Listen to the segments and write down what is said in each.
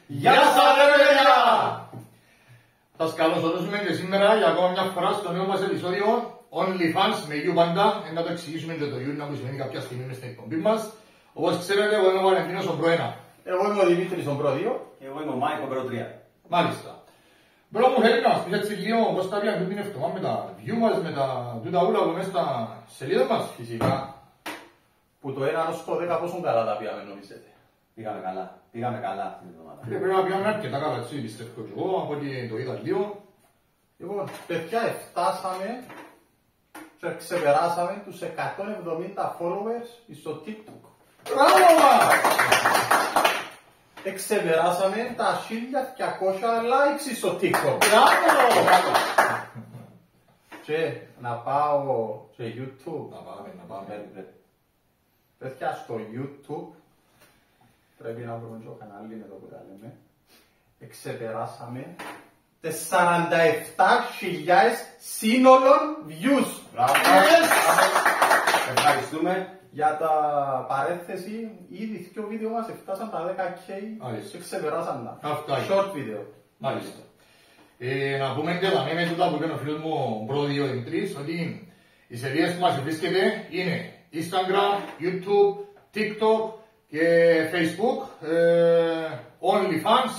Γεια σας παιδιά! Σας καλωσορίζουμε και σήμερα για ακόμα μια φορά στο νέο μας επεισόδιο OnlyFans με γιου πάντα. Να το εξηγήσουμε και το γιου να μου σημαίνει κάποια στιγμή μες στην εκπομπή μας. Όπως ξέρετε, εγώ είμαι ο Βαλεντίνος ο Προ 1. Εγώ είμαι ο Δημήτρης ο Προ 2. Και εγώ είμαι ο Μάικο Προ 3. Μάλιστα. Μπρο μου θέλει να μας πεις έτσι λίγο πώς τα πήγαν την εβδομάδα με τα view μας, με τα τούτα ούλα που μέσα στα σελίδα μας. Φυσικά. Που το 1 ως το 10 πόσο καλά τα πήγαμε νομίζετε. Πήγαμε καλά. Πήγαμε καλά αυτή την εβδομάδα. Πρέπει να πήγαμε αρκετά καλά, έτσι πιστεύω και εγώ, από ό,τι το είδα λίγο. Λοιπόν, παιδιά, φτάσαμε και ξεπεράσαμε τους 170 followers στο TikTok. Μπράβο μας! Ξεπεράσαμε τα 1200 likes στο TikTok. Μπράβο! Και να πάω σε YouTube. Να πάμε. Παιδιά, στο YouTube πρέπει να βρούμε το κανάλι εδώ που τα λέμε. Ξεπεράσαμε 47.000 σύνολων views. Μπράβο. Ευχαριστούμε. Για τα παρέθεση, ήδη δύο βίντεο μας φτάσαν τα 10k και ξεπεράσαν τα. Αυτά είναι. Short video. Μάλιστα. Να πούμε και τα με τούτα που είπε ο φίλος μου Προ 2 3 ότι οι σελίδες που μας βρίσκεται είναι Instagram, YouTube, TikTok και Facebook, OnlyFans.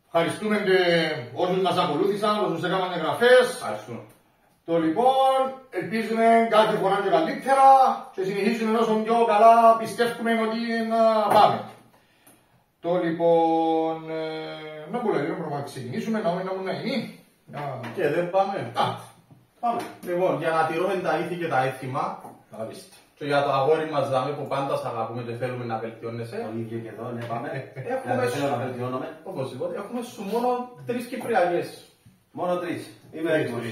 Ευχαριστούμε και όσους μας ακολούθησαν, όσους έκαναν εγγραφές. Ευχαριστούμε. Το λοιπόν, ελπίζουμε κάθε φορά και καλύτερα και συνεχίζουμε όσο πιο καλά πιστεύουμε ότι να πάμε. Το λοιπόν, να μπορούμε να ξεκινήσουμε, να μην είναι. Και δεν πάμε. Πάμε. Λοιπόν, για να τηρούμε τα ήθη και τα έθιμα και για το αγόρι μας δάμε που πάντα σ' αγαπούμε και θέλουμε να βελτιώνεσαι. Το ίδιο και εδώ, ναι, πάμε. Έχουμε Δεν θέλω να βελτιώνομαι. οπωσδήποτε, έχουμε σου μόνο 3 Κυπριακές. Μόνο 3. Είμαι έτοιμος.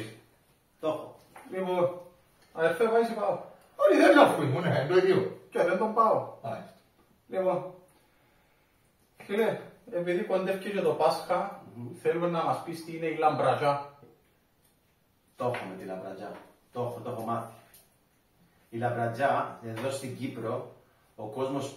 Το έχω. Λοιπόν, αδερφέ πάει σε πάω. Όχι, δεν το μου, ναι, το ίδιο. Και δεν τον πάω. Μάλιστα. Λοιπόν, φίλε, επειδή κοντεύει και το Πάσχα, θέλουμε να μας πεις τι είναι η λαμπραζιά. Το έχω με τη λαμπρατζιά. Το έχω μάθει. Η λαμπρατζιά, εδώ στην Κύπρο, ο κόσμος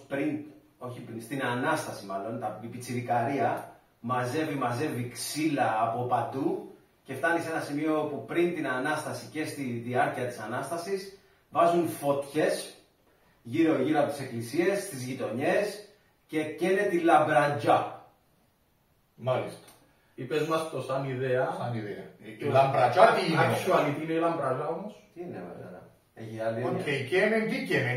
στην Ανάσταση μάλλον, η πιτσιρικαρία, μαζεύει ξύλα από παντού και φτάνει σε ένα σημείο που πριν την Ανάσταση και στη διάρκεια της Ανάστασης βάζουν φωτιές γύρω από τις εκκλησίες, στις γειτονιές και καίνε τη λαμπρατζιά. Μάλιστα. Είπες μας το σαν ιδέα. Σαν ιδέα. Η λαμπρατζιά τι είναι? Actually, τι είναι η λαμπραζιά όμως? Τι είναι βέβαια. Έχει άλλη Οκ, έννοια. καίνε, τι καίνε,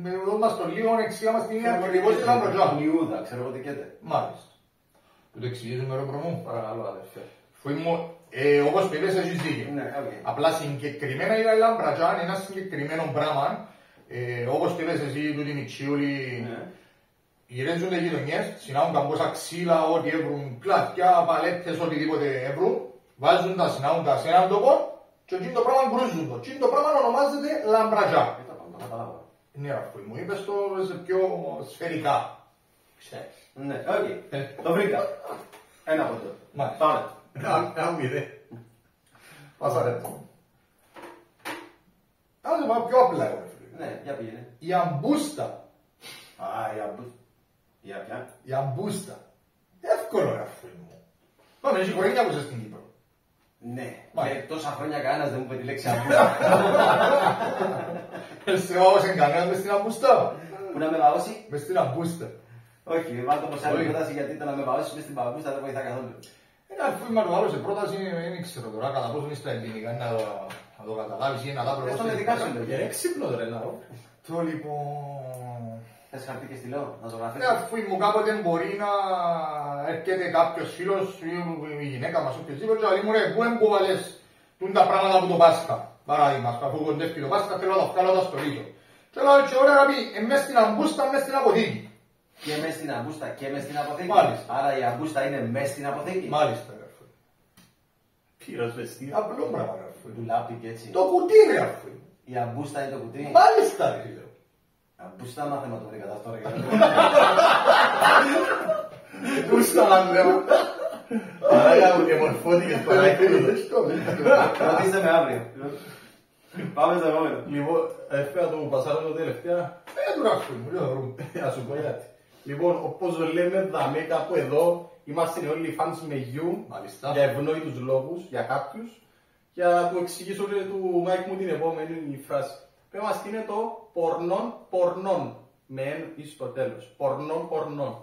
με εδώ μας το λίγο εξήγα μας την ίδια ακριβώς τη λαμπρατζιά. Ιούδα, ξέρω εγώ τι καίτε. Μάλιστα. Του το εξηγήσουμε ρε προμού. Παρακαλώ αδερφέ. Όπως το είπες έχεις δίκιο. Ναι, οκ. Απλά συγκεκριμένα η λαμπρατζιά είναι ένα συγκεκριμένο πράγμα. Όπως το είπες εσύ του την Ιτσιούλη. Ναι. Γυρίζονται γειτονιές, συνάγουν καμπόσα ξύλα, ό,τι έβρουν, κλαθιά, παλέτες, οτιδήποτε έβρουν, βάζουν τα, συνάγουν τα σε έναν τόπο και εκείνο το πράγμα κρούζουν το. Εκείνο το πράγμα ονομάζεται λαμπρατζιά. Ναι, αφού μου είπες το σε πιο σφαιρικά. Ξέρεις. Ναι, οκ. Το βρήκα. Ένα από το. Μάλιστα. Πάμε. Ένα μηδέ. Πάσα ρε το. Ας το πάω πιο απλά, ρε φίλε. Ναι, για πήγαινε. Η αμπούστα. Α, για ποια. Η αμπούστα. Εύκολο ρε φίλε μου. Πάμε, έχει κορίνια που είσαι στην Κύπρο. Ναι, Μάλιστα. και τόσα χρόνια κανένας δεν μου είπε τη λέξη αμπούστα. Σε βάζω κανένας μες στην αμπούστα. Πού να με βαώσει. Μες στην αμπούστα. Όχι, βάλω το πως άλλη πρόταση γιατί το να με βαώσει μες στην παμπούστα δεν βοηθά καθόλου. Ένα φίλμα του άλλου σε πρόταση δεν ξέρω τώρα κατά πόσο είναι στα ελληνικά να το καταλάβεις ή να τα Δεν στον ειδικά σου Για λέω. έξυπνο ρε να ρω. Το λοιπόν... Θες χαρτί και στυλό, να το γραφείς. Ναι, αφού μου κάποτε μπορεί να έρχεται κάποιος φίλος ή η γυναίκα μας οποιοδήποτε και λέει μου ρε, πού εμποβαλές τα πράγματα από το Πάσχα. Παράδειγμα, αφού κοντεύει το Πάσχα θέλω να τα βγάλω τα στολίζω. Και λέω και ωραία να πει, μες στην αμπούστα, μες στην αποθήκη. Και μες στην αμπούστα και μες στην αποθήκη. Μάλιστα. Άρα η αμπούστα είναι μες στην αποθήκη. Μάλιστα, ρε αφού. Πυροσβεστή. Απλό πράγμα, ρε αφού. Του λάπη και έτσι. Το κουτί, ρε αφού. Η αμπούστα είναι το κουτί. Μάλιστα, ρε φίλε. Αμπούστα μάθημα το βρήκα τώρα. Πούστα να λέω. Παράγα μου και μορφώθηκες παράκαλο. Ρωτήστε με αύριο. Πάμε στο επόμενο. Λοιπόν, έφερα το πασάρω το τελευταία. Του ράφου μου, λέω βρούμε. Να σου πω γιατί. Λοιπόν, όπως λέμε, δαμέ κάπου εδώ, είμαστε όλοι fans με γιου, Μάλιστα. για ευνόητους λόγους, για κάποιους. Για να του εξηγήσω και του Μάικ μου την επόμενη φράση. Πες μας τι είναι το πορνών, με εν εις στο τέλος. Πορνών.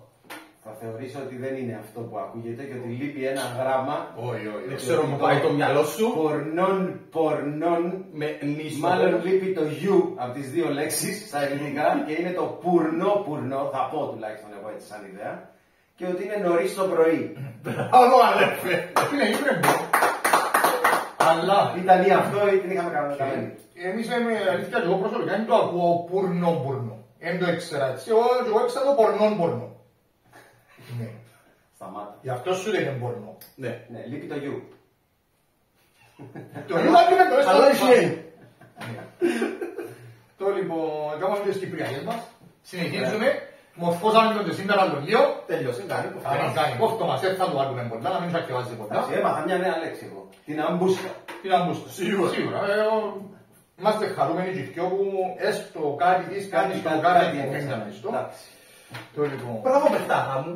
Θα θεωρήσω ότι δεν είναι αυτό που ακούγεται και ότι λείπει ένα γράμμα. Όχι, Δεν ξέρω μου πάει το μυαλό σου. Πορνών. Με νη στο Μάλλον τέλος. λείπει το γιου από τις δύο λέξεις στα ελληνικά και είναι το πουρνό, θα πω τουλάχιστον εγώ έτσι σαν ιδέα. Και ότι είναι νωρίς το πρωί. Άλλο αδερφέ. Είναι ύπρεμπο. Αλλά Ήταν ή αυτό ή την είχαμε κάνει. εμείς είμαι αλήθεια και εγώ προσωπικά δεν το ακούω πουρνό. Δεν το ήξερα έτσι. Εγώ ήξερα το πορνό. Ναι. Σταμάτα. Γι' αυτό σου δεν είναι πορνό. Ναι. Ναι, λείπει το γιου. Το είπα και με το Αλλά έστω. έχει. Το λοιπόν, κάνουμε τις Κυπριακές μας. Συνεχίζουμε. Μορφώσαμε το σήμερα το λίγο. Τέλειωσε, κάνει το Αν κάνει κόφτο μας, έτσι θα το βάλουμε πολλά, να μην θα κεβάζει πολλά. Εντάξει, έμαθα μια νέα λέξη εγώ. Την αμπούσκα. Τι να μπούστε. Σίγουρα. Είμαστε χαρούμενοι και δυο που έστω κάτι της κάνει στο κάτι που μην ήταν στο. Εντάξει. Το λοιπόν. Μπράβο παιχτάρα μου.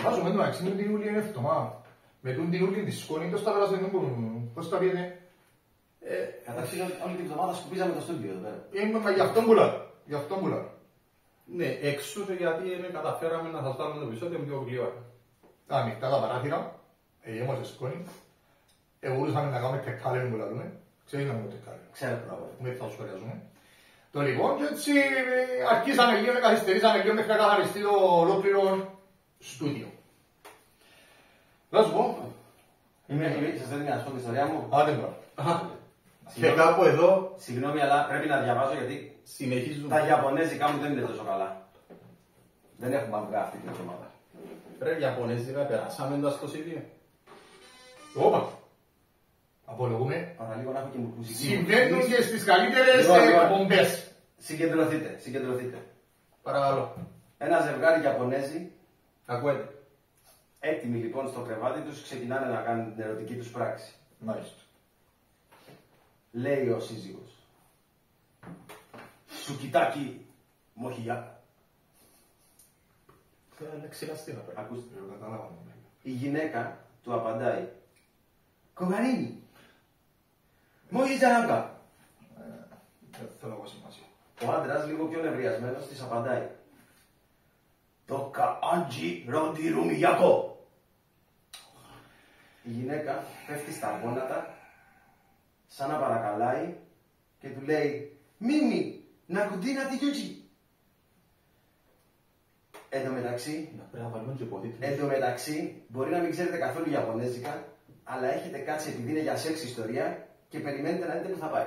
Βάζουμε το αξί με την Ιούλη είναι εβδομάδα. Με τον την Ιούλη τη σκόνη, πώς τα περάσαμε, πώς τα πιέτε. Καταρχήν όλη την εβδομάδα σκουπίζαμε το στούντιο εδώ πέρα. Μα γι' αυτό που λέω. Γι' αυτό που λέω. Ναι, εξού γιατί καταφέραμε να σας βάλουμε το επεισόδιο πιο γλυόρα. Τα ανοιχτά τα παράθυρα, είμαστε σκόνη. Μπορούσαμε να κάνουμε τεκάλεν που λαλούμε. Ξέρεις να κάνουμε τεκάλεν. Ξέρω πράγμα. Δεν θα το σχολιάζουμε. Το λοιπόν και έτσι αρχίσαμε λίγο, καθυστερήσαμε λίγο μέχρι να καθαριστεί το ολόκληρο στούντιο. Να σου πω. Σας θέλω να σου πω την ιστορία μου. Άντε τώρα. Και κάπου εδώ Συγγνώμη, αλλά πρέπει να διαβάζω γιατί συνεχίζουμε. τα Ιαπωνέζικα μου δεν είναι τόσο καλά. Δεν έχουμε αυγά αυτή την εβδομάδα. Ρε Ιαπωνέζικα, περάσαμε τα στο CD. Όπα. Απολογούμε. Παραλίγο να έχω και μουσική. Συμβαίνουν και στις καλύτερες Λοιπόν. εκπομπές. Συγκεντρωθείτε. Παρακαλώ. Ένα ζευγάρι Ιαπωνέζοι, Ακούετε. έτοιμοι λοιπόν στο κρεβάτι τους, ξεκινάνε να κάνουν την ερωτική τους πράξη. Μάλιστα. Λέει ο σύζυγος. Σουκιτάκι μοχιγιά. Ξεχαστήκα πέρα. Ακούστε. Καταλάβαμε. Η γυναίκα του απαντάει. Κογαρίνι. Μοχιτζαράγκα. Δεν θέλω εγώ σημασία. Ο άντρας λίγο πιο νευριασμένος της απαντάει. Τοκα άντζι ροντιρουμιγιακό. Η γυναίκα πέφτει στα γόνατα σαν να παρακαλάει και του λέει «Μίμη, να κουντίνα τη γιούτσι». Εν τω μεταξύ, μπορεί να μην ξέρετε καθόλου Ιαπωνέζικα, αλλά έχετε κάτσει επειδή είναι για σεξ ιστορία και περιμένετε να δείτε που θα πάει.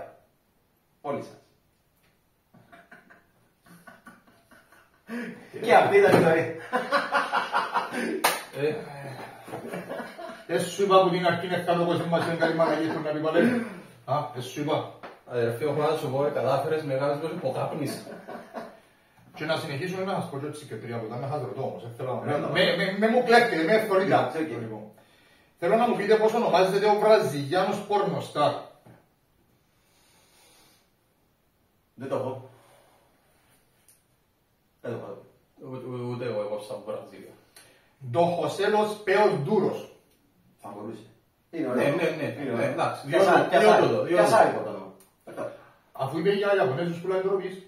Όλοι σας. Και αυτή ήταν η ιστορία. Σου είπα που την αρχή είναι κάτω πως είμαστε καλή μαγαγή του να πει παλεύει. Σου είπα. Αδερφέ, έχω να σου πω, κατάφερες μεγάλες δόσεις υποκάπνης. Και να συνεχίσουμε να σας πω και τις κριτήρια που ήταν, να σας ρωτώ όμως. Με μου κλέφτεται, με ευκολικά. Θέλω να μου πείτε πώς ονομάζεται ο Βραζιλιάνος πορνοστάρ. Δεν το έχω. Δεν το έχω. Ούτε εγώ έκοψα από Βραζίλια. Το Χωσέλος Πέος Ντούρος. Θα μπορούσε. Είναι Ναι, ωραίο. ναι, εντάξει. Πιασάρικο το όνομα. Αφού είπε για Ιαπωνέζους που λέει τροπής.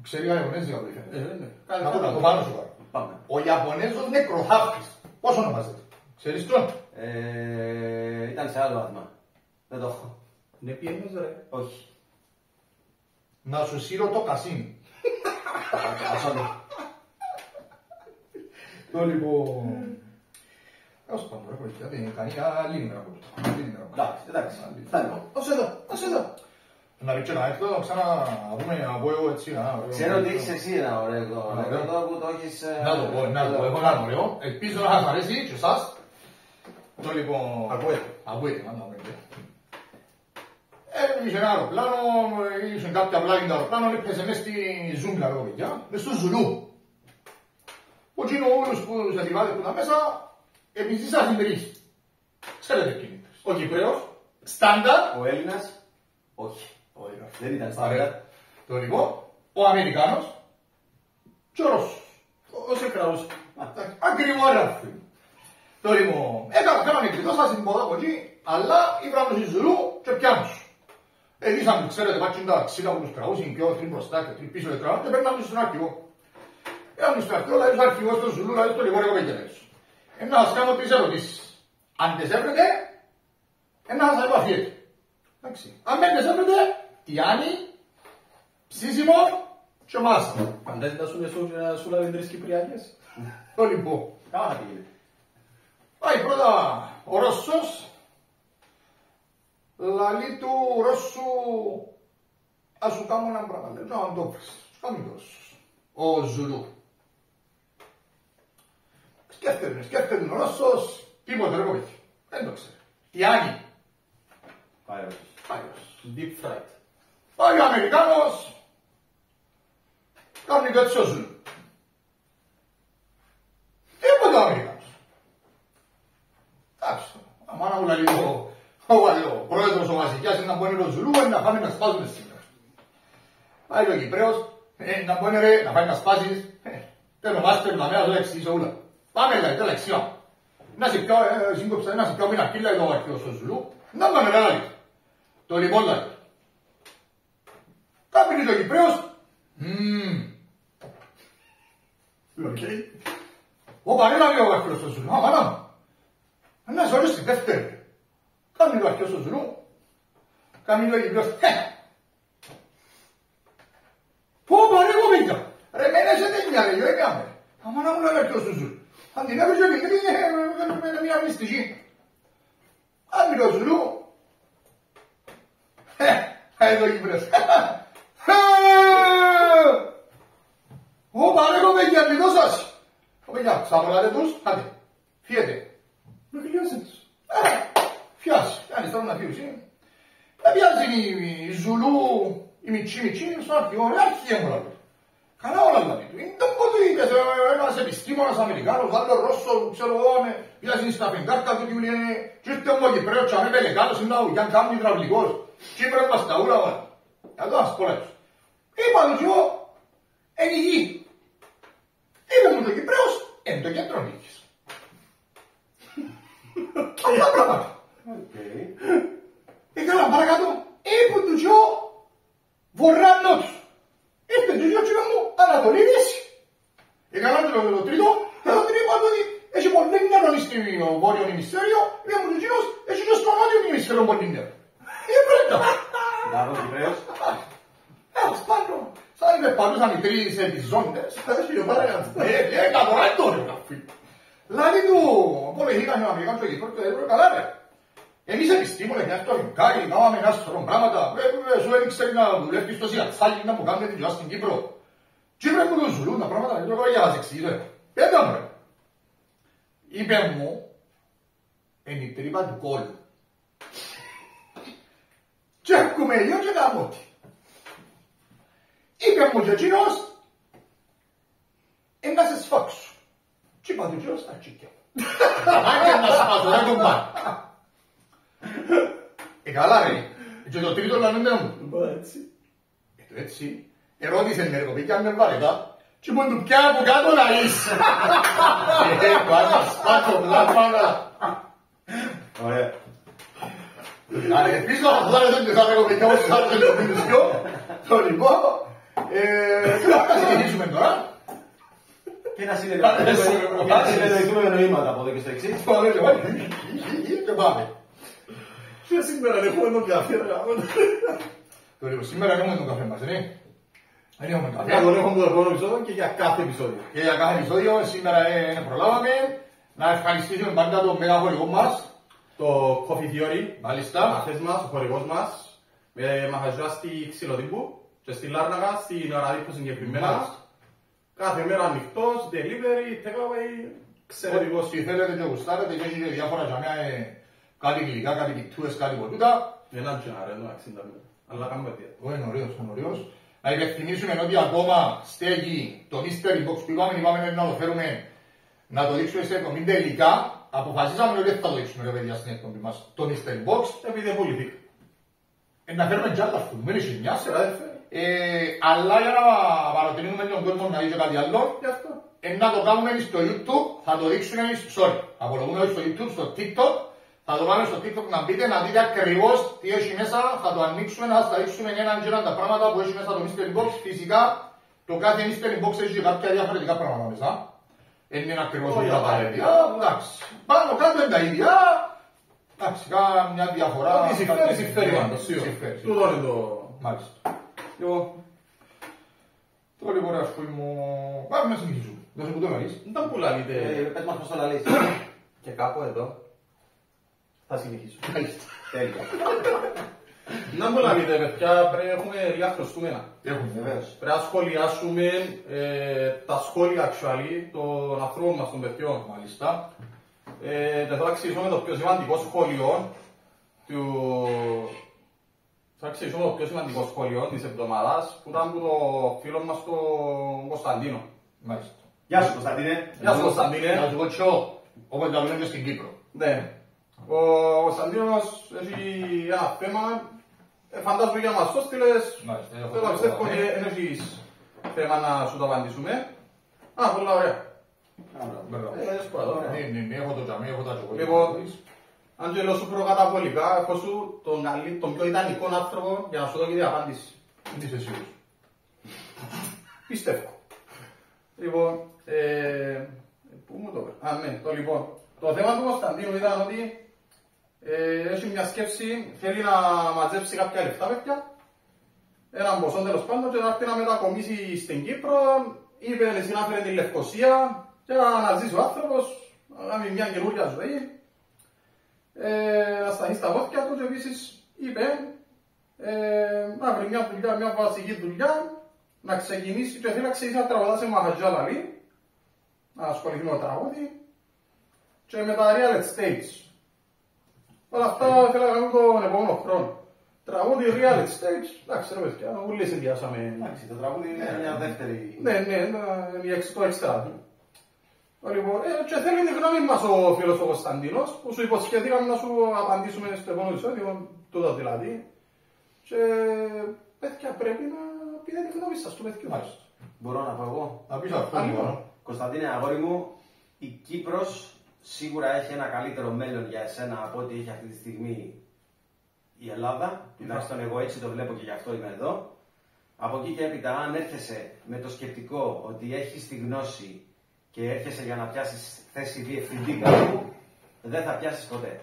Ξέρει για Ιαπωνέζικα που είπε. Ναι. Να το πάνω σου πάρω. Πάμε. Ο Ιαπωνέζος νεκροθάφτης. Πώς ονομάζεται. Ξέρεις τον. Ήταν σε άλλο άθμα. Δεν το έχω. Ναι, πιένες ρε. Όχι. Να σου σύρω το κασίνι. Ασόντο. Το λοιπόν. Έως πάντων, ρε παιδιά, δεν είναι κανεί άλλη ημέρα από τούτο. Εντάξει. Φτάνει. Ως εδώ. Να ρίξω να έρθω, να ξαναδούμε, να πω εγώ έτσι. Ξέρω ότι έχεις εσύ ένα ωραίο ανέκδοτο που το έχεις... Να το πω, έχω ένα ωραίο. Ελπίζω να σας αρέσει και εσάς. Το λοιπόν... Ακούετε, να δούμε. Είχε ένα αεροπλάνο, είχε κάποια πλάγια το αεροπλάνο, έπαιζε μέσα στη ζούγκλα, ρε παιδιά, μες στο Ζουλού. Ο Τζίνο όλους που τους επιβάτες που ήταν μέσα, επιζήσαν τρεις. Ξέρετε ποιοι είναι. Ο Κυπρέος. Στάνταρ, Ο Έλληνας. Όχι. Όχι. Δεν ήταν Ωραία. στάνταρ. Το λοιπόν, ο Αμερικάνος και ο Ρώσος. Όσο κραούς. Ακριβώς ρε φίλε. Το λοιπόν, έκαναμε εκδόσα στην ποδά από εκεί, αλλά ήβραμε στη Ζουλού και πιάνους. Ελίσαμε, ξέρετε, πάτσιν τα ξύλα που τους κραούς, είναι πιο τριν μπροστά και τριν πίσω λετρά, και παίρναμε στον αρχηγό. Έραμε στον αρχηγό, δηλαδή στον αρχηγό, στο Ζουλού, δηλαδή στο λιγόριο κοπέγγελες. Να σας κάνω τρεις ερωτήσεις. Αν τις έβρετε, να σας επαφιέτε. Εντάξει. Αν δεν τις έβρετε, τιάνι, ψήσιμο και μάσα. Φαντάζεται να σου λάβει 3 Κυπριακές. Το λοιπόν. Καλά θα πήγαινε. Πάει πρώτα ο Ρώσος, λαλεί του Ρώσου, ας σου κάνω ένα πράγμα, λέει, να το βρεις, σου κάνει το Ρώσος, ο Ζουλού. Σκέφτεται ο Ρώσος, τίποτε ρε κοπέκι, δεν το ξέρει. Τιάνι, Πάει ο Ρώσος. πάει ο Ρώσος. Deep fried. Πάει ο Αμερικάνος, κάνει το έτσι ο Ζουλού. Τίποτε ο Αμερικάνος. Εντάξει, αμάνα μου λέει ο πρόεδρος ο βασικιάς είναι να μπορεί το Ζουλού, είναι να φάμε να σπάζουμε σήμερα. Πάει ο Κυπρέος, να μπορεί ρε, να φάει να σπάζεις, τέλος μάστερ να μέρα το εξηγήσω ούλα. Πάμε λέει, τέλα εξήγα. Να σε πιω, σύγκοψα, να σε πιω μήνα κύλα εδώ ο αρχαίος ο Ζουλού, να με μεγάλα λέει. Το λοιπόν λέει. Κάπινε το Κυπρέος, ο παρέλα λέει ο αρχαίος ο Ζουλού, αμάνα μου. Να σε ορίσει δεύτερη. Κάνει το αρχαίος ο Ζουλού, κάνει το Κυπρέος, πω παρέ κοπέκια, ρε μένεσαι τέτοια ρε, έκαμε. Αμάνα μου λέει ο αρχαίος ο Ζουλού. Αν την έβριζε με μια μυστική. Κάνει το Ζουλού, εδώ ο Κυπρέος. Ω παρέ κοπέκια, μην δώσας. Κοπέκια, ξαπολάτε τους, άντε, φύγετε. Με χιλιάζεις. Φιάσει, κάνει τώρα να φύγει. Δεν πιάζει η Ζουλού, η Μιτσί, στον αρχηγό, αρχηγέ μου λάβει. Καλά όλα λάβει του. Είναι τον πότε είπες, ένας επιστήμονας Αμερικάνος, άλλο Ρώσο, ξέρω εγώ, πιάζει στα φεγγάρκα του και μου λένε και ήρθε μου ο Κυπρέος και αμέ πελεκάτος είναι ο Γιάνν Κάμνη υδραυλικός. Και είπρε μας τα ούλα όλα. Εδώ ας κολλέψω. Είπα του εγώ, εν η γη. Είπε μου το Κυπρέος, εν το κέντρο νίκης. Αυτά πράγματα. Έκανα παρακάτω, είπε του γιο βορρά νότου. Ήρθε του γιο και είπε μου Ανατολή Δύση. Έκανα το τρίτο, εδώ την είπα ότι έχει πολύ νερό στο βόρειο ημισφαίριο, είπε μου του γιος, έχει και στο νότιο ημισφαίριο πολύ νερό. Πρώτα. Μπράβο Κυπρέος. Ας πάνω, σαν είπε παλούσαν οι τρεις επιζώντες. Έκανα τώρα τώρα καφή. Δηλαδή του, πολεμήκαν οι Αμερικάνοι στο Κυπρό και έπρεπε καλά ρε. Εμείς επιστήμονες, μια στο Ριγκάρι, κάναμε ένα σωρό πράγματα, σου έδειξε να δουλεύεις στο Σιατσάλι, να μου κάνετε τη δουλειά στην Κύπρο. Και πρέπει να ζουλούν τα πράγματα, δεν πρέπει να σας εξηγήσω. Πέτα μου ρε. Είπε μου, είναι η τρύπα του κόλλου. Και έχουμε λίγο και κάνω τι. Είπε μου και εκείνος, να σε σφάξω. Και είπα του εκείνος, τα τσίκια. Αν να σπάσω, δεν τον πάει. Καλά ρε, και το τρίτο λανούνται μου. Έτσι. Το έτσι, ερώτησε με ρε κοπήκια με βαρετά και μου του πια από κάτω να είσαι. Πάντα σπάσω, πλάφανα. Ωραία. Άρα επίσης να χαθλάνε δεν και θα λέγω παιδιά όπως άλλους δεν το πίνουσιο. Το λοιπόν, θα συνεχίσουμε τώρα. Και να συνεννοηθούμε νοήματα από εδώ και στο εξής. Και πάμε. Και σήμερα έχουμε τον καφέ ρε γάμο. Το λοιπόν, σήμερα έχουμε τον καφέ μας, ναι. Δεν έχουμε Να τον καφέ. έχουμε το επόμενο επεισόδιο και για κάθε επεισόδιο. Και για κάθε επεισόδιο, σήμερα προλάβαμε να ευχαριστήσουμε πάντα τον μέγα χορηγό μας. Το Coffee Theory, Μάλιστα. μαθές μας, ο χορηγός μας, με μαχαζιά στη Ξυλοτύπου και στη Λάρνακα, στην Αραδίπου συγκεκριμένα. Μάλιστα. Κάθε μέρα ανοιχτός, delivery, takeaway, εξαιρετικός. Όσοι θέλετε και γουστάρετε και έχετε διάφορα τζαμιά, κάτι γλυκά, κάτι πικτούες, κάτι ποτούτα. Έναν τζινάρε, ενώ 60 μέτρα. Αλλά κάνουμε τι. Είναι ωραίος, είναι ωραίος. Να υπενθυμίσουμε ότι ακόμα στέγει το mystery box που είπαμε να το φέρουμε να το δείξουμε σε εκπομπή τελικά. Αποφασίσαμε ότι δεν θα το δείξουμε ρε παιδιά στην εκπομπή μας το mystery box. Επειδή πουληθήκα. Να φέρουμε κι άλλα αυτού, μην είσαι μια. Αλλά για να παροτρύνουμε τον κόσμο να δει και κάτι άλλο, να το κάνουμε στο YouTube, θα το δείξουμε, απολογούμε στο YouTube, στο TikTok, θα το πάμε στο TikTok να μπείτε, να δείτε ακριβώς τι έχει μέσα, θα το ανοίξουμε, να σας τα δείξουμε έναν τα πράγματα που έχει μέσα το Mystery Box. Φυσικά, το κάθε Mystery Box έχει και κάποια διαφορετικά πράγματα μέσα. Δεν είναι ακριβώς όλα τα ίδια, εντάξει, πάνω κάτω είναι τα ίδια. Εντάξει, κάνα μια διαφορά. Ό,τι συμφέρει πάντως, τούτο είναι το... Μάλιστα. Τώρα λοιπόν ας πούμε, πάμε να συνεχίσουμε. Δεν σε που το λαλείς. Δεν τα που λαλείτε. Πες μας πώς το λαλείς. Και κάπου εδώ θα συνεχίσω. Τέλεια. Να μου λαλείτε παιδιά, πρέπει να έχουμε λίγα χρωστούμενα. Έχουμε Βεβαίως. Πρέπει να σχολιάσουμε τα σχόλια actually των ανθρώπων μας των παιδιών. μάλιστα. Και θα ξεκινήσουμε το πιο σημαντικό σχόλιο της εβδομάδας που ήταν από το φίλο μας τον Κωνσταντίνο. Μάλιστα. Γεια σου Κωνσταντίνε. Γεια σου Κωνσταντίνε. Να σου πω τσο, όπως τα λέμε στην Κύπρο. Ναι. Ο Κωνσταντίνος έχει ένα θέμα, φαντάζομαι για μας το στείλες, Μάλιστα. θέλω πιστεύω ότι δεν έχεις θέμα να σου το απαντήσουμε. Α, πολύ ωραία. Ναι, έχω το τζαμί, έχω τα τζογό. Λοιπόν, Άντζελο σου προκαταβολικά, έχω σου τον πιο ιδανικό άνθρωπο για να σου δω και την απάντηση. Δεν είσαι σίγουρος. Πιστεύω. Λοιπόν, πού μου το πέρα. Ναι, λοιπόν. Το θέμα του Κωνσταντίνου ήταν ότι έχει μια σκέψη, θέλει να μαζέψει κάποια λεφτά παιδιά, έναν ποσό τέλος πάντων και να έρθει να μετακομίσει στην Κύπρο. Είπε εσύ να φέρει τη Λευκοσία και να αναζήσει ο άνθρωπος, να κάνει μια καινούργια ζωή. Να σταθεί στα πόδια του και επίσης είπε να βρει μια δουλειά, μια βασική δουλειά, να ξεκινήσει και θέλει να ξεκινήσει να τραγουδά σε μαγαζιά λαλή, να ασχοληθεί με το τραγούδι και με τα real estate. Όλα αυτά θέλω να κάνουμε τον επόμενο χρόνο. Τραγούδι real estate, εντάξει ρε παιδιά, όλοι συνδυάσαμε. Εντάξει, το τραγούδι είναι μια δεύτερη... Ναι, το έξτρα. Λοιπόν, και θέλει την γνώμη μας ο φίλος ο Κωνσταντίνος, που σου υποσχεθήκαμε να σου απαντήσουμε στο επόμενο επεισόδιο, τούτο δηλαδή. Και παιδιά πρέπει να πείτε την γνώμη σας του παιδιού. Μάλιστα. Μπορώ να πω εγώ. Να πεις αυτό λοιπόν. Κωνσταντίνε, αγόρι μου, η Κύπρος σίγουρα έχει ένα καλύτερο μέλλον για εσένα από ό,τι έχει αυτή τη στιγμή η Ελλάδα. Τουλάχιστον εγώ έτσι το βλέπω και γι' αυτό είμαι εδώ. Από εκεί και έπειτα, αν έρχεσαι με το σκεπτικό ότι έχεις τη γνώση και έρχεσαι για να πιάσεις θέση διευθυντή κάπου, δεν θα πιάσεις ποτέ.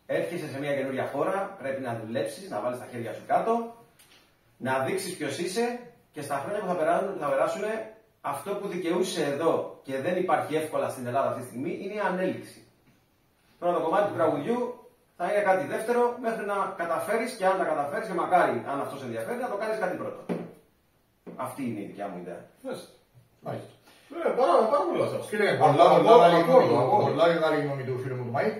Έρχεσαι σε μια καινούργια χώρα, πρέπει να δουλέψεις, να βάλεις τα χέρια σου κάτω, να δείξεις ποιος είσαι και στα χρόνια που θα περάσουν, αυτό που δικαιούσε εδώ και δεν υπάρχει εύκολα στην Ελλάδα αυτή τη στιγμή είναι η ανέλυξη. Τώρα το κομμάτι του τραγουδιού θα είναι κάτι δεύτερο μέχρι να καταφέρεις και αν τα καταφέρεις και μακάρι αν αυτό σε ενδιαφέρει να το κάνεις κάτι πρώτο. Αυτή είναι η δικιά μου ιδέα. Μάλιστα. Πάρα πολύ σας. Κύριε, πολλά μεγάλη γνώμη του φίλου μου του Μάικ.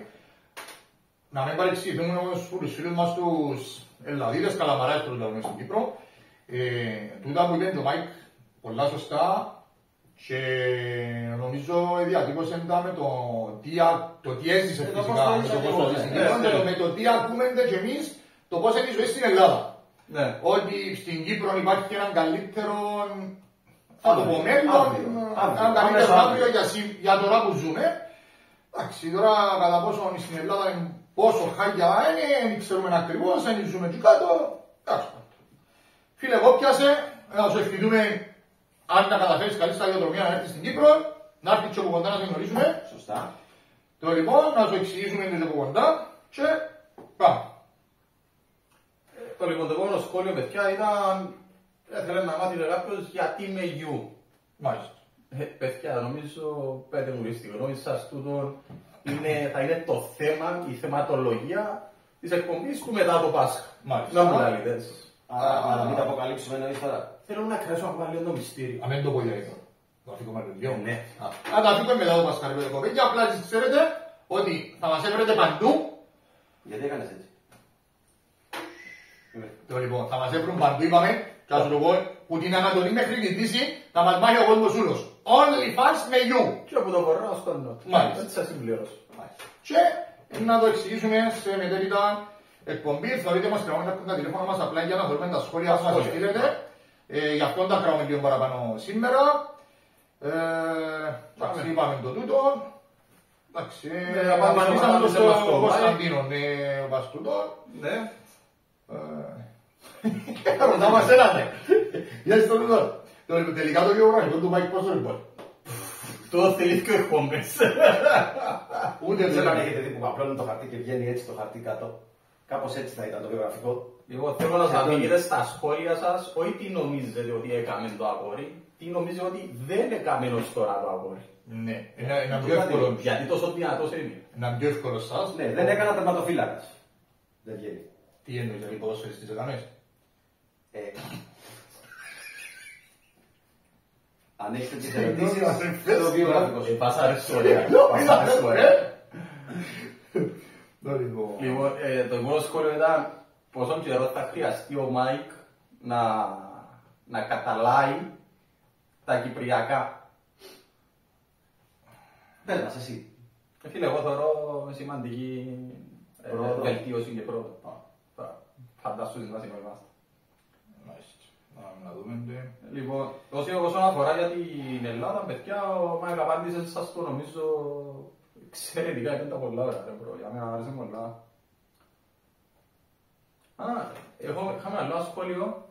Να μην παρεξηγηθούμε όμως τους φίλους μας τους Ελλαδίτες, καλαμαράες τους λαούς στην Κύπρο. Τούτα που είπε το Μάικ πολλά σωστά και νομίζω διατύπωσε τα με το τι έζησε φυσικά με το τι ακούμε και εμείς το πώς είναι η ζωή στην Ελλάδα. Ότι στην Κύπρο υπάρχει έναν καλύτερο θα το πω μέλλον, έναν καλύτερο αύριο για τώρα που ζούμε. Εντάξει, τώρα κατά πόσο στην Ελλάδα είναι πόσο χάγια είναι, δεν ξέρουμε ακριβώς, δεν ζούμε εκεί κάτω. Φίλε, εγώ πιάσε, να σου ευχηθούμε αν τα καταφέρεις καλή σταδιοδρομία να έρθεις στην Κύπρο, να έρθεις και από κοντά να σε γνωρίσουμε. Σωστά. Το λοιπόν, να σου εξηγήσουμε και από κοντά και πάμε. Το λοιπόν το επόμενο σχόλιο παιδιά ήταν ήθελε να μάθει κάποιος γιατί με γιου. Μάλιστα. Παιδιά, νομίζω πέτε μου στη γνώμη σας τούτο θα είναι το θέμα, η θεματολογία της εκπομπής του μετά το Πάσχα. Μάλιστα. Να μου λαλείτε εσείς. Άρα μην τα αποκαλύψουμε εννοείς τώρα. Θέλω να κρέσω ακόμα λίγο το μυστήριο. Αν δεν το πω για αυτό. Το αφήκω με λίγο. Ναι. Αν το αφήκω μετά το Πάσχα, ρε παιδιά, απλά ξέρετε ότι θα μας έβρετε παντού. Γιατί έκανες έτσι. Το λοιπόν, θα μας έβρουν παντού, είπαμε, και ας το πω, που την Ανατολή μέχρι τη Δύση θα μας μάθει ο κόσμος ούλος. Only fans με you. Και από το βορρά στον νότο. Μάλιστα. Έτσι σας συμπληρώσω. Και να το εξηγήσουμε σε μετέπειτα εκπομπή. Θεωρείτε μας κρεμόνια τα τηλέφωνα μας απλά για να δούμε τα σχόλια που μας στείλετε. Γι' αυτό τα κρατάμε λίγο παραπάνω σήμερα. Εντάξει, είπαμε το τούτο. Εντάξει, απαντήσαμε το στον Κωνσταντίνο Βαστούτο. Ναι. Ρωτά μας έναν. Για στο τούτο. Τελικά το γεωγραφικό του πάει πόσο λοιπόν. Το θέλει και ο εκπομπές. Ούτε Δεν δεν έχετε δει που απλώνει το χαρτί και βγαίνει έτσι το χαρτί κάτω. Κάπως έτσι θα ήταν το βιογραφικό. Εγώ θέλω να σας πείτε στα σχόλια σας, όχι τι νομίζετε ότι έκαμε το αγόρι, τι νομίζετε ότι δεν έκαμε ως τώρα το αγόρι. Ναι, ένα πιο εύκολο. Γιατί τόσο δυνατός είναι. Ένα πιο εύκολο σας. Ναι, δεν έκανα τερματοφύλακας. Δεν βγαίνει. Τι εννοείς, δηλαδή ποδοσφαιριστής έκανες. Αν έχετε τις ερωτήσεις, το βιογραφικό σου. Πάσα ιστορία. Λοιπόν, το μόνο σχόλιο ήταν πόσο καιρό θα χρειαστεί ο Μάικ να καταλάβει τα κυπριακά. Πες μας εσύ. Φίλε, εγώ θεωρώ σημαντική βελτίωση και πρόοδο. Φαντάσου να συμμετάσχει. Να δούμε. Λοιπόν, όσον αφορά για την Ελλάδα, παιδιά, ο Μάικ απάντησε σας το νομίζω εξαιρετικά, ήταν τα πολλά ωραία, για μένα άρεσε πολλά. Είχαμε άλλο σχόλιο,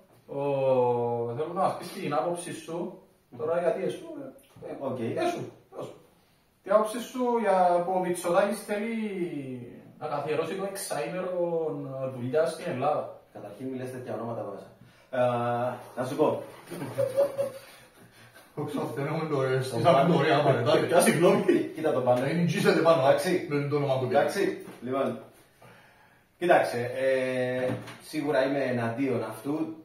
θέλω να μας πεις την άποψη σου, τώρα γιατί εσού, την άποψη σου για που ο Μητσοτάκης θέλει να καθιερώσει το εξαήμερο δουλειά στην Ελλάδα. Καταρχήν μιλές τέτοια ονόματα μέσα. Να σου πω. Ξαφτενούμε το αισθήσαμε το ωραία παρετάτε. Συγγνώμη. Κοίτα το πάνω. Είναι γίσετε πάνω, Εντάξει. με το όνομα του Εντάξει. Λοιπόν. Κοίταξε. Σίγουρα είμαι εναντίον αυτού.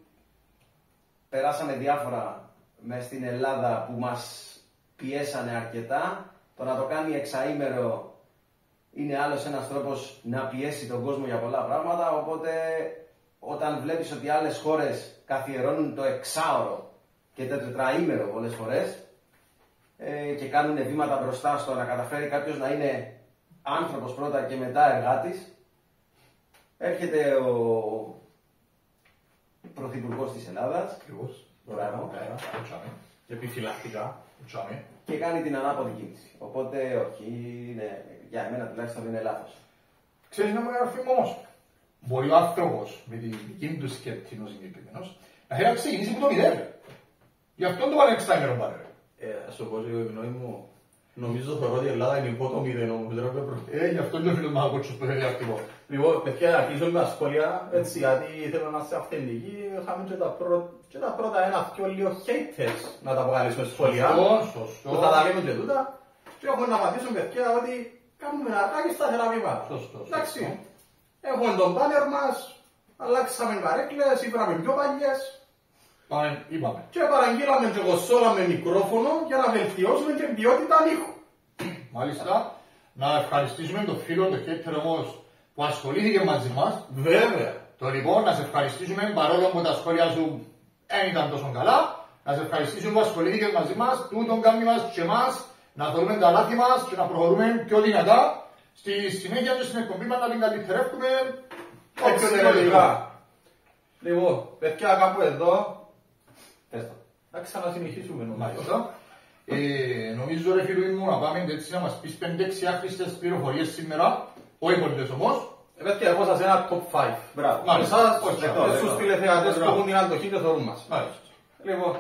Περάσαμε διάφορα μες στην Ελλάδα που μας πιέσανε αρκετά. Το να το κάνει εξαήμερο είναι άλλος ένας τρόπος να πιέσει τον κόσμο για πολλά πράγματα. Οπότε όταν βλέπεις ότι άλλες χώρες καθιερώνουν το εξάωρο και το τετραήμερο πολλές φορές και κάνουν βήματα μπροστά στο να καταφέρει κάποιος να είναι άνθρωπος πρώτα και μετά εργάτης, έρχεται ο Πρωθυπουργός της Ελλάδας. Ακριβώς. Μπράβο. Επιφυλακτικά. Και κάνει την ανάποδη κίνηση. Οπότε όχι, για εμένα τουλάχιστον είναι λάθος. Ξέρεις να μου γράφει όμως. Μπορεί ο άνθρωπος με την δική του σκέψη ενός συγκεκριμένος να θέλει να ξεκινήσει από το μηδέν. Γι' αυτό το πάνε εξτάμερο πάρε. Ας το πω λίγο η γνώμη μου. Νομίζω θεωρώ ότι η Ελλάδα είναι υπό το μηδέν όμως. Γι' αυτό είναι ο φίλος Μαγακότσος που θέλει ακτιβό. Λοιπόν, παιδιά, αρχίζω με τα σχόλια, έτσι, γιατί θέλω να είστε αυθεντικοί. Είχαμε και τα πρώτα ένα-δυο λίγο haters να τα βγάλουμε σχόλια. Σωστό. Που θα τα λέμε και τούτα. Και έχουμε να απαντήσουμε, παιδιά, ότι κάνουμε ένα ράκι σταθερά βήματα. Σωστό. Εντάξει. Έχουμε τον μπάνερ μας, αλλάξαμε καρέκλες, ήπραμε πιο παλιές. Είπαμε. Και παραγγείλαμε και κονσόλα με μικρόφωνο για να βελτιώσουμε και την ποιότητα ήχου. Μάλιστα, να ευχαριστήσουμε τον φίλο, τον hater όμως, που ασχολήθηκε μαζί μας. Βέβαια. Το λοιπόν, να σε ευχαριστήσουμε παρόλο που τα σχόλια σου δεν ήταν τόσο καλά. Να σε ευχαριστήσουμε που ασχολήθηκε μαζί μας, τούτον κάνει μας και εμάς να δούμε τα λάθη μας και να προχωρούμε πιο δυνατά. Στη συνέχεια και στην εκπομπή μας να την καλυτερεύουμε Όποιο τελικά. Λοιπόν, παιδιά, κάπου εδώ. Θα ξανασυνεχίσουμε νομίζω. Μάλιστα. Νομίζω ρε φίλοι μου να πάμε έτσι να μας πεις 5-6 άχρηστες πληροφορίες σήμερα, όχι πολλές όμως. Παιδιά, εγώ σας ένα top 5. Μπράβο. Εσάς, στους τηλεθεατές που έχουν την αντοχή και θεωρούν μας. Μάλιστα. Λοιπόν,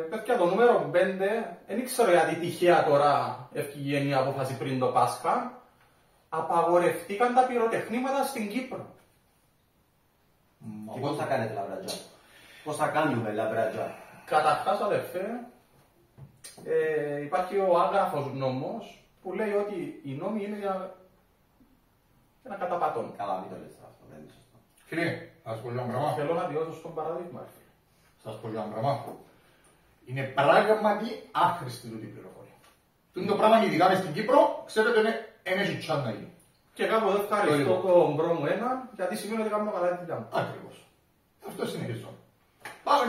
παιδιά, το νούμερο 5, δεν ξέρω γιατί τυχαία τώρα έφυγε η απόφαση πριν το Πάσχα. Απαγορευτήκαν τα πυροτεχνήματα στην Κύπρο. Και πώς θα κάνετε λαμπράτζα. Πώς θα κάνουμε λαμπράτζα. Καταρχάς, αδερφέ, υπάρχει ο άγραφος νόμος που λέει ότι οι νόμοι είναι για να καταπατώνουν. Καλά, μην το λες αυτό, δεν είναι σωστό. Φίλε, θα σας πω ένα πράγμα. Θέλω να διώσω στον παράδειγμα. Θα σας πω ένα πράγμα. Είναι πράγματι άχρηστη τούτη η πληροφορία. Τούτο το πράγμα ειδικά μες στην Κύπρο, ξέρετε είναι έχει τσάν να γίνει. Και κάπου εδώ ευχαριστώ τον μπρο μου ένα, γιατί σημαίνει ότι κάνω καλά τη δουλειά μου. Ακριβώς. Αυτό συνεχίζω.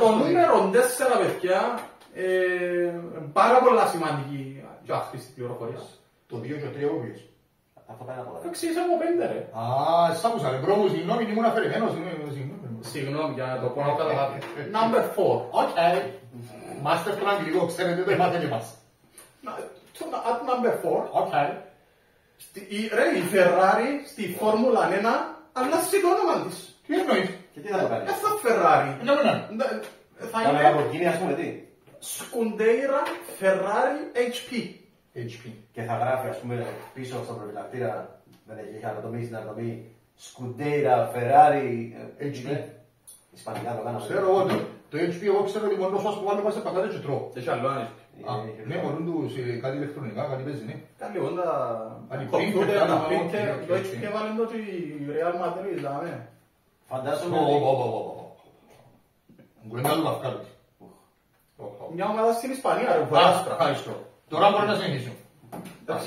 Το νούμερο 4, παιδιά, πάρα πολλά σημαντική και άχρηστη πληροφορία. Το 2 και το 3 όποιες. Αυτό πάει να πω. Εντάξει, είσαι από 5 ρε. Α, σ' άκουσα ρε μπρο μου, συγγνώμη, ήμουν αφαιρεμένος. Συγγνώμη για να το πω να καταλάβει. Number 4. Οκ. Μάστερ στον αγγλικό, ξέρετε το μάθετε μας. At number 4. Οκ. Ρε, η Ferrari στη Φόρμουλα 1 αλλάζει το όνομα της. Τι εννοείς? Και τι θα το κάνει. Δεν θα Ferrari. Ναι. Θα Κάνε είναι Lamborghini, ας πούμε τι. Scuderia Ferrari HP. HP. Και θα γράφει, ας πούμε, πίσω στον προφυλακτήρα, δεν έχει ανατομή στην ανατομή, Σκουντέιρα, Ferrari, HP. Ισπανικά το κάναμε. Ξέρω εγώ το HP, εγώ ξέρω ότι μόνο όσο που πάνω σε πατάτες και τρώω. Έχει άλλο ένα. Ναι, μπορούν τους κάτι ηλεκτρονικά, κάτι παίζει, ναι. Καλή όντα. Αν Κομπιούτερ, printer, να ok, printer. ok, Το ok. HP έβαλε το και η Real Madrid, δηλαδή. Φαντάζομαι. Γκουέντα του Λαφκάλου. Μια ομάδα στην Ισπανία, ρε, πολύ άσπρα. Ευχαριστώ. Τώρα μπορεί να συνεχίσουμε.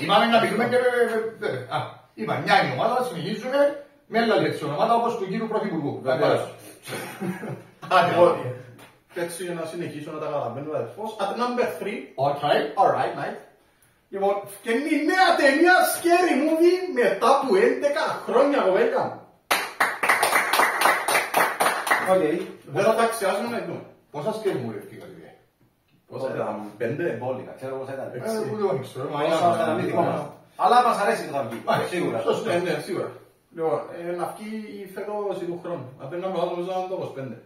Είπαμε να μιλούμε και είπα μια είναι ομάδα, συνεχίζουμε με άλλα λέξη ονομάτα όπως του κύριου Πρωθυπουργού. Άντε, έτσι για να συνεχίσω να τα καταλαβαίνω, αδερφός. At number 3. Alright, nice. Λοιπόν, φτιάχνει η νέα ταινία Scary Movie μετά από 11 χρόνια, κοπέλια μου. Οκ. Δεν θα τα αξιάσουμε να δούμε. Πόσα σκέλη μου έφυγα δηλαδή. Πόσα ήταν, 5. Μπόλικα, ξέρω πώς θα ήταν. Ούτε εγώ δεν ξέρω. Όσα ώστε να μην θυμόμαστε. Αλλά μας αρέσει που θα βγει. Σίγουρα. Ναι, σίγουρα. Λοιπόν, να βγει φέτος ή του χρόνου. Αν δεν είμαι νομίζω να το 25.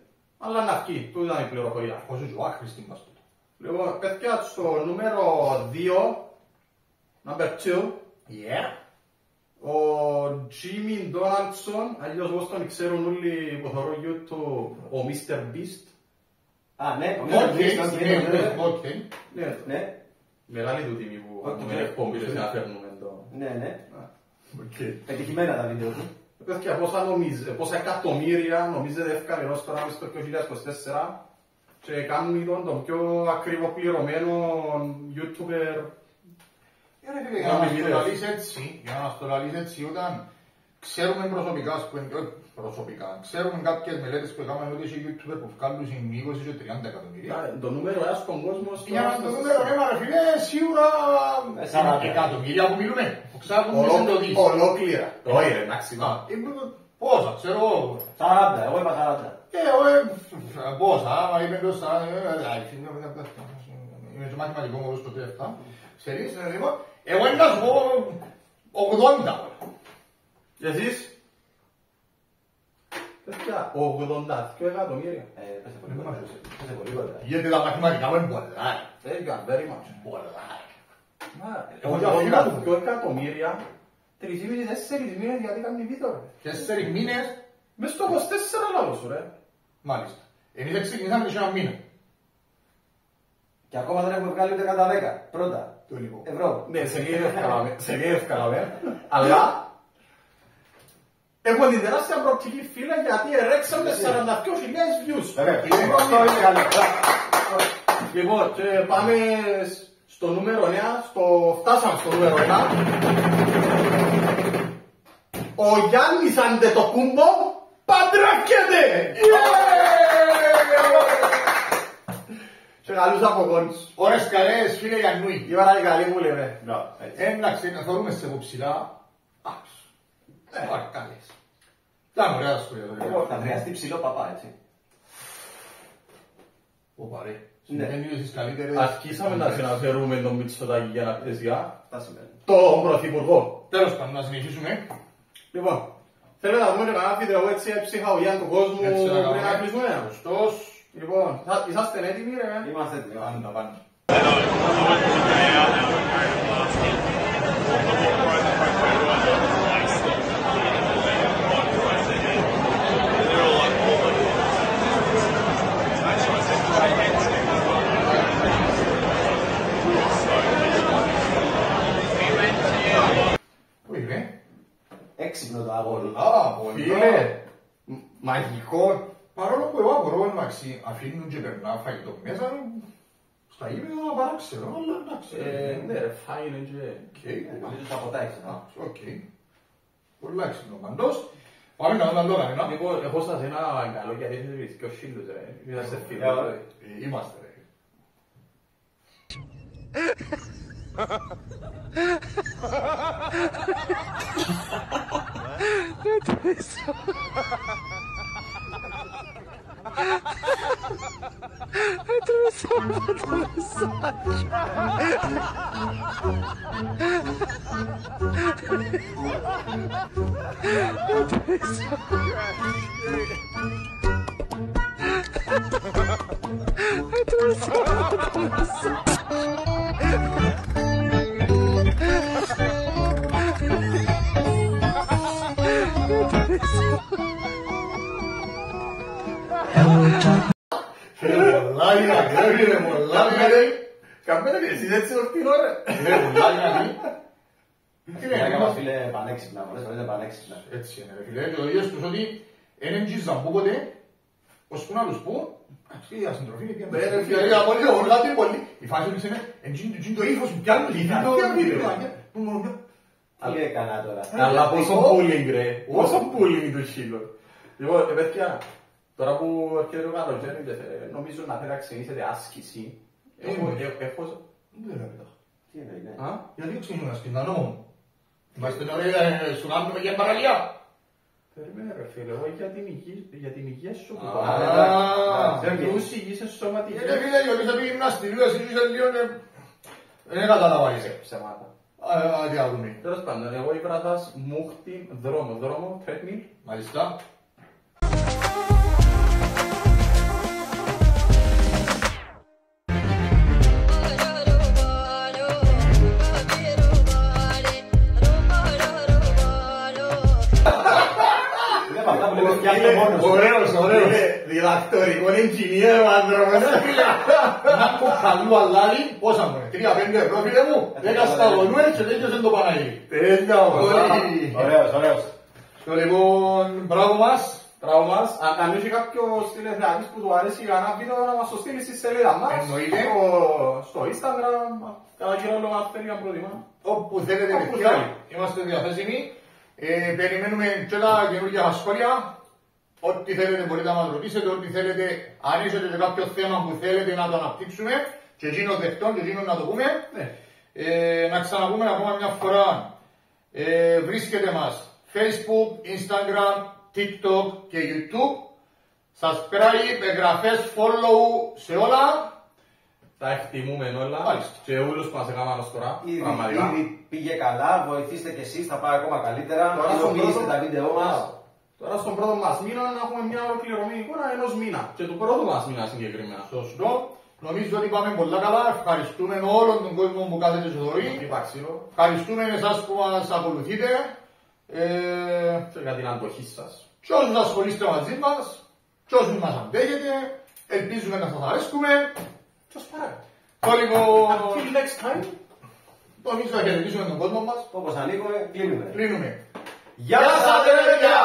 Αλλά να βγει, του ήταν η πληροφορία. Πόσο ζω, άχρηστη μας τότε. Λοιπόν, παιδιά, στο νούμερο 2, number 2, Yeah. ο Jimmy Donaldson, αλλιώς όπως τον ξέρουν όλοι που θωρώ YouTube, ο Mr. Beast. Α, ναι. Οκ. Ναι. Μεγάλη του τιμή που Οκ. με εκπομπής να φέρνουμε το. Ναι. Πετυχημένα τα βίντεο του. Παιδιά, πόσα εκατομμύρια νομίζετε έφκανε ως τώρα μες το 2024 και κάνουν τον πιο ακριβοπληρωμένο YouTuber. Για να μας το λαλείς έτσι, όταν ξέρουμε προσωπικά, ξέρουμε κάποιες μελέτες που έκαναν ότι έχει YouTuber που βγάλουν 20 και 30 εκατομμύρια. Το νούμερο ένα στον κόσμο. Για να το νούμερο ένα ρε φίλε, σίγουρα 40 εκατομμύρια που μιλούμε. Που ξέρουν τι είναι το δεις. Ολόκληρα. Όχι ρε, εντάξει. Πόσα, ξέρω εγώ. 40, εγώ είπα 40. Πόσα, άμα είπε το 40, είμαι στο μαθηματικό μου στο 7. Ξέρεις, λοιπόν, εγώ είναι να σου πω 80. Και εσείς? Παιδιά, 82 εκατομμύρια. Πέσε πολύ κοντά. Γιατί τα μαθηματικά μου είναι πολλά. Thank you very much. Πολλά. Εγώ για 82 εκατομμύρια, 3,5-4 μήνες γιατί κάνει βίντεο ρε. 4 μήνες, Μες στο 24 λάθος ρε. μάλιστα. Εμείς ξεκινήσαμε και ένα μήνα. Και ακόμα δεν έχουμε βγάλει ούτε κατά 10. Πρώτα. Το λοιπόν. Ευρώ. Ναι, σε λέει ευκάλαμε, αλλά έχουμε την τεράστια προοπτική φύλλα γιατί ερέξαμε 42.000 views. Αυτό είναι καλό. Λοιπόν, και πάμε στο νούμερο 9, φτάσαμε στο νούμερο 1. Ο Γιάννης Αντετοκούμπο παντρεύκεται! Και καλούς απογόνους. Ωρες καλές φίλε Γιαννούι. Η ώρα είναι καλή μου λέμε. Εντάξει, να θεωρούμε σε ψηλά. Ωρες καλές. Ήταν ωραία σχολεία. Θα χρειαστεί ψηλό παπά, έτσι. Ωπα ρε. Ναι. Συνεχίζεις στις καλύτερες. Αρχίσαμε να συναφέρουμε τον Μητσοτάκη για να πεις για Αυτά σημαίνει. τον Πρωθυπουργό. Τέλος πάντων, να συνεχίσουμε. Λοιπόν, θέλετε να δούμε κανένα βίντεο έτσι ψυχαγωγία του κόσμου Έτσι να πριν να κάνουμε. κλείσουμε. Σωστός. Λοιπόν, είσαστε έτοιμοι ρε. Είμαστε έτοιμοι. Πάντα, πάντα. Πού είναι? Έξυπνο το αγόρι. Α, πολύ. Φίλε, μαγικό. Παρόλο που εγώ απορώ εντάξει, αφήνουν και περνά φαγητό μέσα, στα ήμια να παράξερω, αλλά εντάξει. Ναι ρε, φάει είναι και... Νομίζω τα ποτά έξω. Οκ. Πολλά έξυπνο παντός. Πάμε να δούμε τώρα, ένα. Λοιπόν, έχω σας ένα καλό γιατί έχετε και ο σύλλους ρε. Είσαστε φίλοι. Είμαστε ρε. Πολλά είναι, ρε, πολλά είναι. Καμπένα και εσείς έτσι ορθήν ώρα. Ρε, πολλά είναι. Τι Είναι είναι, ακόμα φίλε πανέξυπνα, πολλές φορές είναι πανέξυπνα. έτσι είναι, ρε φίλε. Και το ίδιο τους ότι δεν εγγίζαν που ποτέ, ώσπου να τους πω, η ασυντροφή είναι πια. Ρε φίλε, απολύτω, κάτι πολύ. Η φάση τους είναι, εγγύν το ύφος που πιάνουν, Τι έκανα τώρα. Αλλά πόσο bullying ρε, πόσο bullying του χείλου. Λοιπόν, παιδιά, τώρα που έρχεται το καλοκαίρι, νομίζω να θέλετε να ξεκινήσετε άσκηση. Έχω... Τι εννοεί, Γιατί ξεκινούν στην νόμο μου. Είμαστε ωραία, σου κάνουμε για παραλία. Περίμενε ρε φίλε, εγώ για την υγεία σου που Α, τους υγιείς σωματικές. Ρε φίλε, γιατί θα πει γυμναστήριο, εσύ είσαι λίγο... Δεν καταλαβαίνεις. Ψεμάτα. Τι να δούμε. Τέλος πάντων, εγώ η βράδας μούχτη δρόμο, treadmill. Μάλιστα. είναι από αυτά που λέμε φτιάχνω μόνος. Ωραίος, ωραίος. Διδακτορικό engineer ο άνθρωπος. Να πω καλού αλάλη, πόσα μου είναι, 3-5 ευρώ φίλε μου, 10 σταγονούες και τέτοιος είναι το Παναγί. Τέλεια όμως. Ωραίος, ωραίος. Το λοιπόν, μπράβο μας. Μπράβο μας. Αν έχει κάποιος τηλεθεατής που του αρέσει κανένα βίντεο να μας το στείλει στη σελίδα μας. Εννοείται. Στο Instagram, κατά κύριο λόγο αν θέλει αν προτιμά. Όπου θέλετε Όπου παιδιά, θέλει. είμαστε διαθέσιμοι. Περιμένουμε και τα καινούργια σας σχόλια. Ό,τι θέλετε μπορείτε να μας ρωτήσετε, ό,τι θέλετε, αν έχετε και κάποιο θέμα που θέλετε να το αναπτύξουμε και εκείνο δεκτών και εκείνο να το πούμε. Ναι. Να ξαναπούμε ακόμα μια φορά. Βρίσκετε μας Facebook, Instagram, TikTok και YouTube. Subscribe, εγγραφές, follow σε όλα. Τα εκτιμούμε όλα Μάλιστα. και όλους που μας έκαναν ως τώρα. Πραγματικά. Ήδη πήγε καλά, βοηθήστε κι εσείς, θα πάει ακόμα καλύτερα. Τώρα στον Υλοποιήστε πρώτο- τα βίντεο μας. Τώρα στον πρώτο μας μήνα να έχουμε μια ολοκληρωμένη εικόνα ενός μήνα. Και του πρώτου μας μήνα συγκεκριμένα. Σωστό. Νομίζω ότι πάμε πολλά καλά. Ευχαριστούμε όλον τον κόσμο που κάθεται στο δωρή. Είπα ξύλο Ευχαριστούμε εσάς που μας ακολουθείτε. και για την αντοχή σας. Και όσους ασχολείστε μαζί μας, και όσους μας αντέχετε, ελπίζουμε να σας αρέσκουμε. Και ως παρακάτω. Το λοιπόν, Until next time. εμείς θα χαιρετήσουμε τον κόσμο μας. Όπως ανοίγουμε, κλείνουμε. Κλείνουμε. Γεια σας, παιδιά!